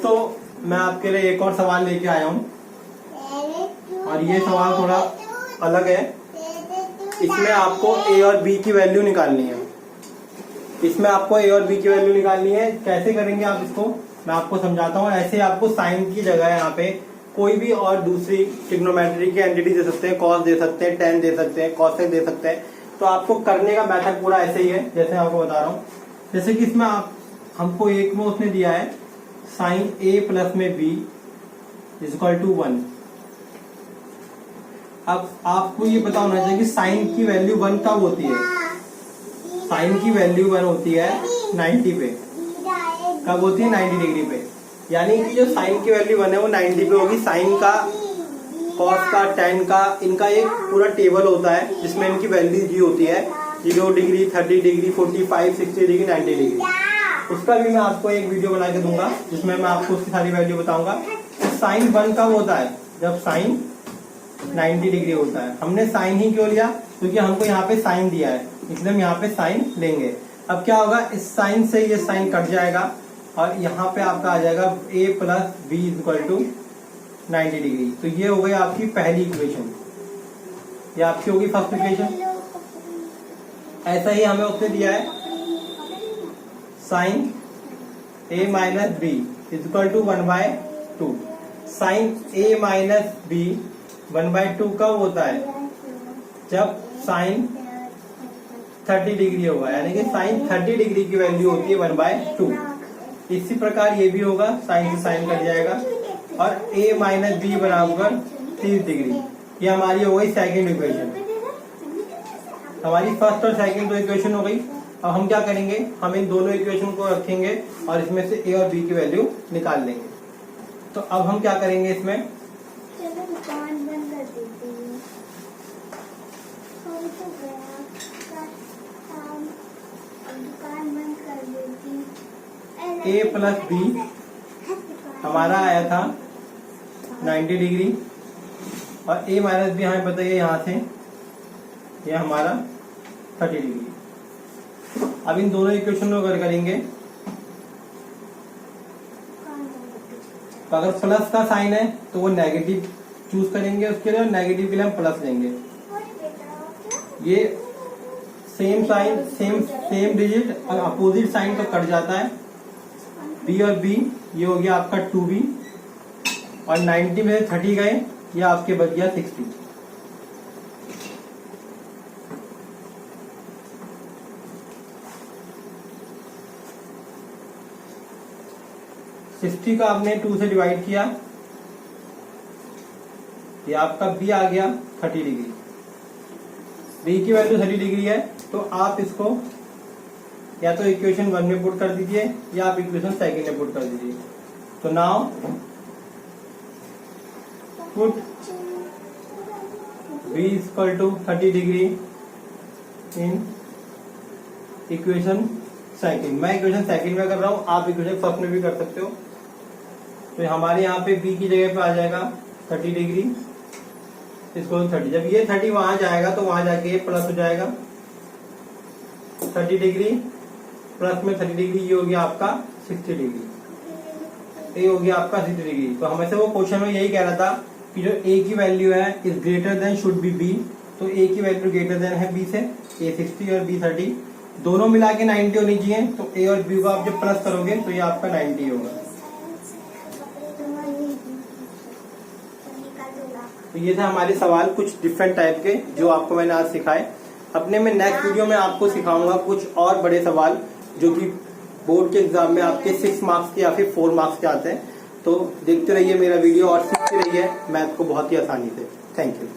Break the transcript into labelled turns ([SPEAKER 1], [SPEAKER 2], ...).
[SPEAKER 1] दोस्तों, मैं आपके लिए एक और सवाल लेके आया हूँ और ये सवाल थोड़ा अलग है। इसमें आपको a और b की वैल्यू निकालनी है। इसमें आपको a और b की वैल्यू निकालनी है। कैसे करेंगे आप इसको मैं आपको समझाता हूँ। ऐसे आपको साइन की जगह यहाँ पे कोई भी और दूसरी ट्रिग्नोमेट्री की एंटिटी दे सकते हैं, कॉस दे सकते हैं, टेन दे सकते हैं, कॉसेक दे सकते हैं। तो आपको करने का मेथड पूरा ऐसे ही है जैसे मैं आपको बता रहा हूँ। जैसे कि इसमें आप हमको एक में उसने दिया है साइन a प्लस में b इज इक्वल टू 1। अब आपको ये पता होना चाहिए कि साइन की वैल्यू 1 कब होती है। साइन की वैल्यू 1 होती है 90 पे। कब होती है? 90 डिग्री पे। यानी कि जो साइन की वैल्यू 1 है वो 90 पे होगी। साइन का, कॉस का, टेन का, इनका एक पूरा टेबल होता है जिसमें इनकी वैल्यू दी होती है 0 डिग्री, 30 डिग्री, 45, 60 डिग्री, 90 डिग्री। उसका भी मैं आपको एक वीडियो बना के दूंगा जिसमें मैं आपको उसकी सारी वैल्यू बताऊंगा। तो साइन 1 कब होता है? जब साइन 90 डिग्री होता है। हमने साइन ही क्यों लिया? क्योंकि हमको यहाँ पे साइन दिया है, इसलिए हम यहाँ पे साइन लेंगे। अब क्या होगा, इस साइन से ये साइन कट जाएगा और यहाँ पे आपका आ जाएगा a plus B equal to 90 degree. तो ये हो गई आपकी पहली इक्वेशन, ये आपकी होगी फर्स्ट इक्वेशन। ऐसा ही हमें उसने दिया है sine a minus B equal to 1/2। Sine a minus B 1/2 कब होता है? जब साइन 30 डिग्री होगा, यानी कि साइन 30 डिग्री की वैल्यू होती है 1/2। इसी प्रकार ये भी होगा, साइन से साइन कट जाएगा और a माइनस बी बराबर 30 डिग्री। ये हमारी हो गई सेकेंड इक्वेशन। हमारी फर्स्ट और सेकेंड दो इक्वेशन हो गई। अब हम क्या करेंगे, हम इन दोनों इक्वेशन को रखेंगे और इसमें से a और b की वैल्यू निकाल लेंगे। तो अब हम क्या करेंगे, इसमें a प्लस बी हमारा आया था 90 डिग्री और a माइनस बी हमें बताइए यहाँ से ये हमारा 30 डिग्री। अब इन दोनों इक्वेशन को अगर करेंगे तो अगर प्लस का साइन है तो वो नेगेटिव चूज करेंगे उसके लिए, और नेगेटिव के लिए हम प्लस लेंगे। ये सेम साइन, सेम डिजिट और अपोजिट साइन तो कट जाता है। b और b ये हो गया आपका 2b और 90 में से 30 गए, ये आपके बच गया 60। को आपने 2 से डिवाइड किया, ये आपका b आ गया 30 डिग्री। b की वैल्यू 30 डिग्री है तो आप इसको या तो इक्वेशन 1 में पुट कर दीजिए या आप इक्वेशन सेकंड में पुट कर दीजिए। तो now put b equal to 30 degree in equation second. मैं इक्वेशन सेकंड में कर रहा हूँ, आप इक्वेशन फर्स्ट में भी कर सकते हो। तो हमारे यहाँ पे b की जगह पे आ जाएगा 30 डिग्री, इसको 30। जब ये 30 वहां जाएगा तो वहां जाके प्लस हो जाएगा 30 डिग्री प्लस में 30 डिग्री, ये हो गया आपका 60 डिग्री, ये हो गया आपका 60 डिग्री। तो हमें से वो क्वेश्चन में यही कह रहा था कि जो a की वैल्यू है is greater than should be b। तो a की वैल्यू ग्रेटर देन है b से, a 60 और b 30, दोनों मिला के 90 होनी चाहिए। तो a और b को आप जब प्लस करोगे तो ये आपका 90 होगा। तो ये थे हमारे सवाल कुछ डिफरेंट टाइप के जो आपको मैंने आज सिखाए। अपने में नेक्स्ट वीडियो में आपको सिखाऊंगा कुछ और बड़े सवाल जो कि बोर्ड के एग्जाम में आपके 6 मार्क्स के या फिर 4 मार्क्स के आते हैं। तो देखते रहिए मेरा वीडियो और सीखते रहिए मैथ को बहुत ही आसानी से। Thank you.